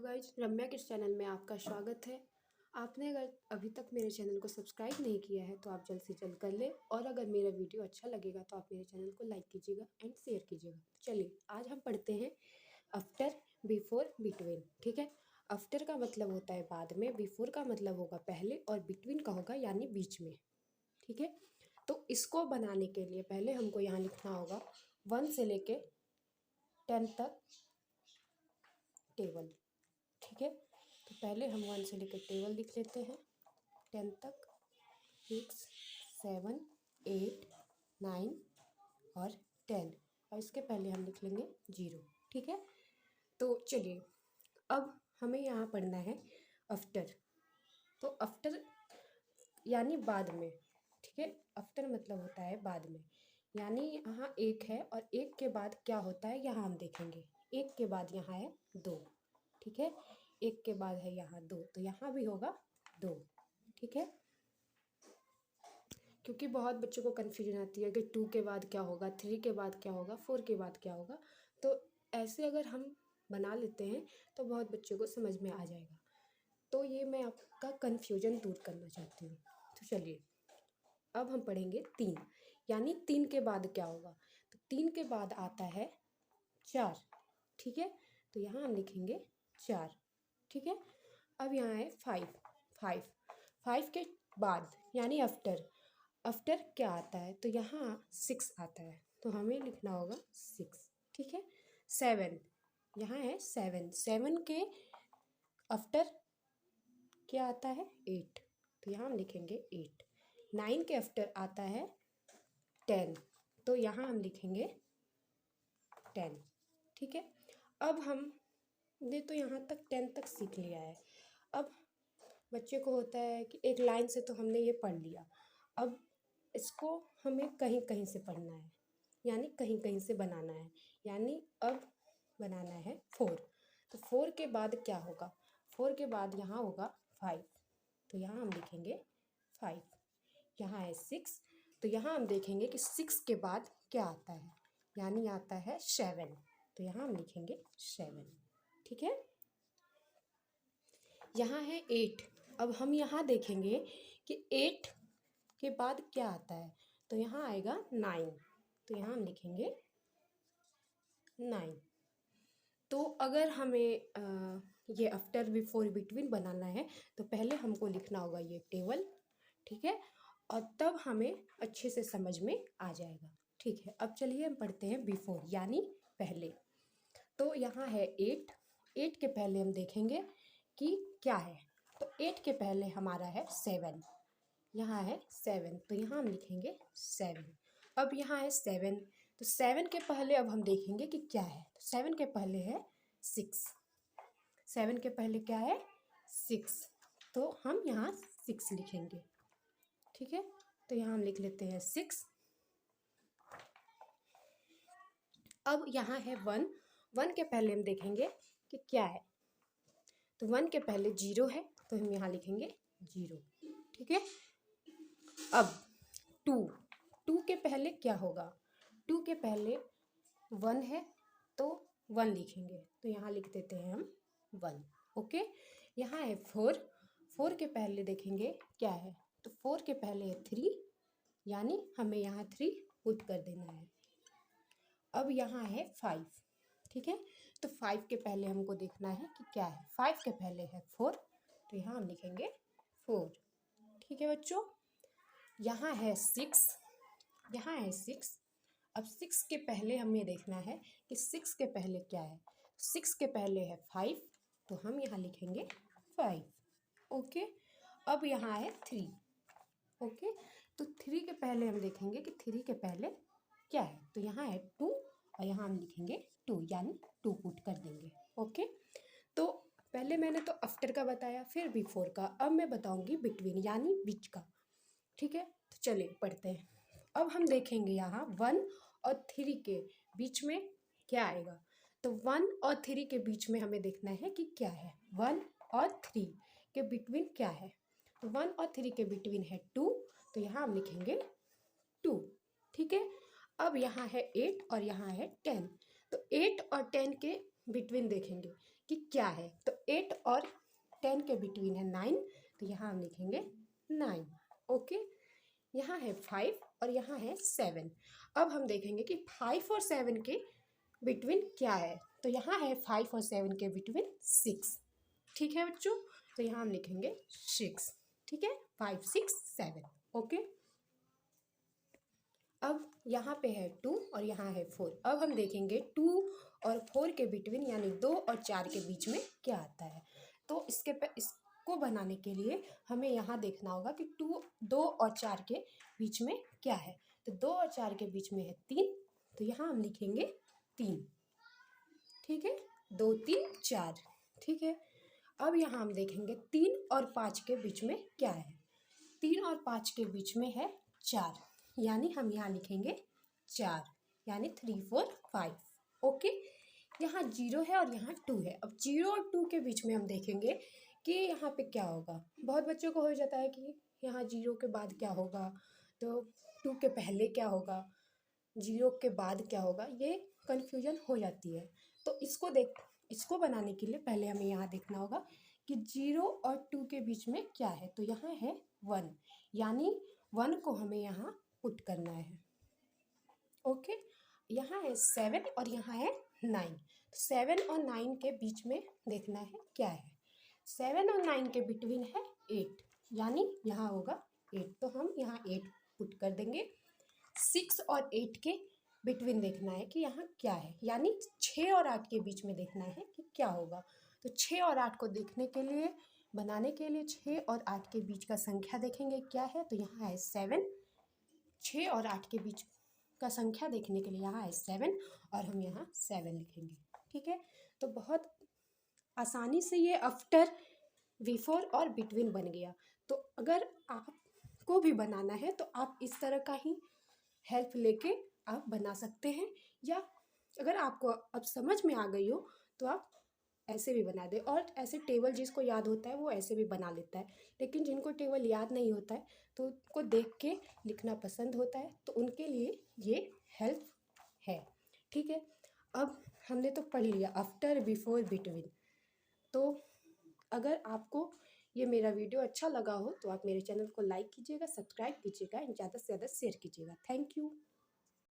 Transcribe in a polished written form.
Guys, रम्या किस channel में आपका स्वागत है। आपने अगर अभी तक मेरे चैनल को सब्सक्राइब नहीं किया है तो आप जल्द से जल्द कर ले, और अगर मेरा वीडियो अच्छा लगेगा तो आप मेरे चैनल को लाइक कीजिएगा एंड शेयर कीजिएगा। चलिए आज हम पढ़ते हैं आफ्टर, बिफोर, बिटवीन। ठीक है, आफ्टर का मतलब होता है बाद में, बिफोर का मतलब होगा पहले, और बिटवीन का होगा यानी बीच में। ठीक है, तो इसको बनाने के लिए पहले हमको यहाँ लिखना होगा 1 से लेके 10 तक टेबल। ठीक है, तो पहले हम 1 से लेकर टेबल लिख लेते हैं 10 तक। 6, 7, 8, 9 और 10, और इसके पहले हम लिख लेंगे 0। ठीक है, तो चलिए अब हमें यहाँ पढ़ना है आफ्टर। तो आफ्टर यानी बाद में। ठीक है, आफ्टर मतलब होता है बाद में, यानी यहाँ एक है और एक के बाद क्या होता है यहाँ हम देखेंगे। एक के बाद यहाँ है 2। ठीक है, एक के बाद है यहाँ 2, तो यहाँ भी होगा 2। ठीक है, क्योंकि बहुत बच्चों को कन्फ्यूजन आती है कि 2 के बाद क्या होगा, 3 के बाद क्या होगा, 4 के बाद क्या होगा। तो ऐसे अगर हम बना लेते हैं तो बहुत बच्चों को समझ में आ जाएगा। तो ये मैं आपका कन्फ्यूजन दूर करना चाहती हूँ। तो चलिए अब हम पढ़ेंगे 3, यानी 3 के बाद क्या होगा। तो 3 के बाद आता है 4। ठीक है, तो यहाँ हम लिखेंगे 4। ठीक है, अब यहाँ है 5। 5 के बाद यानी आफ्टर, आफ्टर क्या आता है, तो यहाँ 6 आता है, तो हमें लिखना होगा 6। ठीक है, 7, यहाँ है 7 के आफ्टर क्या आता है 8, तो यहाँ हम लिखेंगे 8। 9 के आफ्टर आता है 10, तो यहाँ हम लिखेंगे 10। ठीक है, अब हमने तो यहाँ तक 10 तक सीख लिया है। अब बच्चे को होता है कि एक लाइन से तो हमने ये पढ़ लिया, अब इसको हमें कहीं कहीं से पढ़ना है, यानी कहीं कहीं से बनाना है। यानी अब बनाना है 4, तो 4 के बाद क्या होगा, 4 के बाद यहाँ होगा 5, तो यहाँ हम लिखेंगे 5। यहाँ है 6, तो यहाँ हम देखेंगे कि 6 के बाद क्या आता है, यानी आता है 7, तो यहाँ हम लिखेंगे 7। ठीक है, यहाँ है 8, अब हम यहाँ देखेंगे कि 8 के बाद क्या आता है, तो यहाँ आएगा 9, तो यहाँ हम लिखेंगे 9। तो अगर हमें ये आफ्टर, बिफोर, बिटवीन बनाना है तो पहले हमको लिखना होगा ये टेबल। ठीक है, और तब हमें अच्छे से समझ में आ जाएगा। ठीक है, अब चलिए हम पढ़ते हैं बिफोर यानी पहले। तो यहाँ है 8 के पहले हम देखेंगे कि क्या है, तो 8 के पहले हमारा है 7, यहाँ है 7, तो यहाँ हम लिखेंगे 7। अब यहाँ है 7, तो 7 के पहले अब हम देखेंगे कि क्या है, तो 7 के पहले है 6। 7 के पहले क्या है 6, तो हम यहाँ 6 लिखेंगे। ठीक है, तो यहाँ हम लिख लेते हैं 6। अब यहाँ है 1, 1 के पहले हम देखेंगे कि क्या है, तो 1 के पहले 0 है, तो हम यहाँ लिखेंगे 0। ठीक है, अब 2 के पहले क्या होगा, 2 के पहले 1 है, तो 1 लिखेंगे, तो यहाँ लिख देते हैं हम 1। ओके, यहाँ है 4 के पहले देखेंगे क्या है, तो 4 के पहले है 3, यानी हमें यहाँ 3 पुट कर देना है। अब यहाँ है 5। ठीक है, तो 5 के पहले हमको देखना है कि क्या है, 5 के पहले है 4, तो यहाँ हम लिखेंगे 4। ठीक है बच्चों, यहाँ है 6, यहाँ है 6। अब 6 के पहले हमें देखना है कि 6 के पहले क्या है, 6 के पहले है 5, तो हम यहाँ लिखेंगे 5। ओके, अब यहाँ है 3। ओके, तो 3 के पहले हम देखेंगे कि 3 के पहले क्या है, तो यहाँ है 2, और यहाँ हम लिखेंगे 2, यानी 2 पुट कर देंगे। ओके, तो पहले मैंने तो आफ्टर का बताया, फिर बिफोर का, अब मैं बताऊंगी बिटवीन यानी बीच का। ठीक है, तो चलिए पढ़ते हैं। अब हम देखेंगे यहाँ 1 और 3 के बीच में क्या आएगा, तो 1 और 3 के बीच में हमें देखना है कि क्या है, 1 और 3 के बिटवीन क्या है, तो 1 और 3 के बिटवीन है 2, तो यहाँ हम लिखेंगे 2। ठीक है, अब यहाँ है 8 और यहाँ है 10, तो 8 और 10 के बिटवीन देखेंगे कि क्या है। तो 8 और 10 के बिटवीन है 9, तो यहाँ हम लिखेंगे 9। ओके, यहाँ है 5 और यहाँ है 7। अब हम देखेंगे कि 5 और 7 के बिटवीन क्या है। तो यहाँ है 5 और 7 के बिटवीन 6। ठीक है बच्चों, तो यहाँ हम लिखेंगे 6। ठीक है, 5 6 7। ओके, अब यहाँ पे है 2 और यहाँ है 4। अब हम देखेंगे 2 और 4 के बिटवीन यानी 2 और 4 के बीच में क्या आता है। तो इसको बनाने के लिए हमें यहाँ देखना होगा कि 2 और 4 के बीच में क्या है। तो 2 और 4 के बीच में है 3, तो यहाँ हम लिखेंगे 3। ठीक है, 2 3 4। ठीक है, अब यहाँ हम देखेंगे 3 और 5 के बीच में क्या है। 3 और 5 के बीच में है 4, यानी हम यहाँ लिखेंगे 4, यानी 3 4 5। ओके, यहाँ 0 है और यहाँ 2 है। अब 0 और 2 के बीच में हम देखेंगे कि यहाँ पे क्या होगा। बहुत बच्चों को हो जाता है कि यहाँ 0 के बाद क्या होगा, तो 2 के पहले क्या होगा, 0 के बाद क्या होगा, ये कन्फ्यूजन हो जाती है। तो इसको बनाने के लिए पहले हमें यहाँ देखना होगा कि 0 और 2 के बीच में क्या है। तो यहाँ है 1, यानी 1 को हमें यहाँ पुट करना है। ओके, यहाँ है 7 और यहाँ है 9। 7 और 9 के बीच में देखना है क्या है। 7 और 9 के बिटवीन है 8, यानी यहाँ होगा 8, तो हम यहाँ 8 पुट कर देंगे। 6 और 8 के बिटवीन देखना है कि यहाँ क्या है, यानी 6 और 8 के बीच में देखना है कि क्या होगा। तो 6 और 8 को देखने के लिए, बनाने के लिए 6 और 8 के बीच का संख्या देखेंगे क्या है। तो यहाँ है 7। 6 और 8 के बीच का संख्या देखने के लिए यहाँ है 7 और हम यहाँ 7 लिखेंगे। ठीक है, तो बहुत आसानी से ये आफ्टर, बिफोर और बिटवीन बन गया। तो अगर आपको भी बनाना है तो आप इस तरह का ही हेल्प लेके आप बना सकते हैं, या अगर आपको अब समझ में आ गई हो तो आप ऐसे भी बना दे। और ऐसे टेबल जिसको याद होता है वो ऐसे भी बना लेता है, लेकिन जिनको टेबल याद नहीं होता है तो उनको देख के लिखना पसंद होता है, तो उनके लिए ये हेल्प है। ठीक है, अब हमने तो पढ़ लिया आफ्टर, बिफोर, बिटवीन। तो अगर आपको ये मेरा वीडियो अच्छा लगा हो तो आप मेरे चैनल को लाइक कीजिएगा, सब्सक्राइब कीजिएगा, ज़्यादा से ज़्यादा शेयर कीजिएगा। Thank you.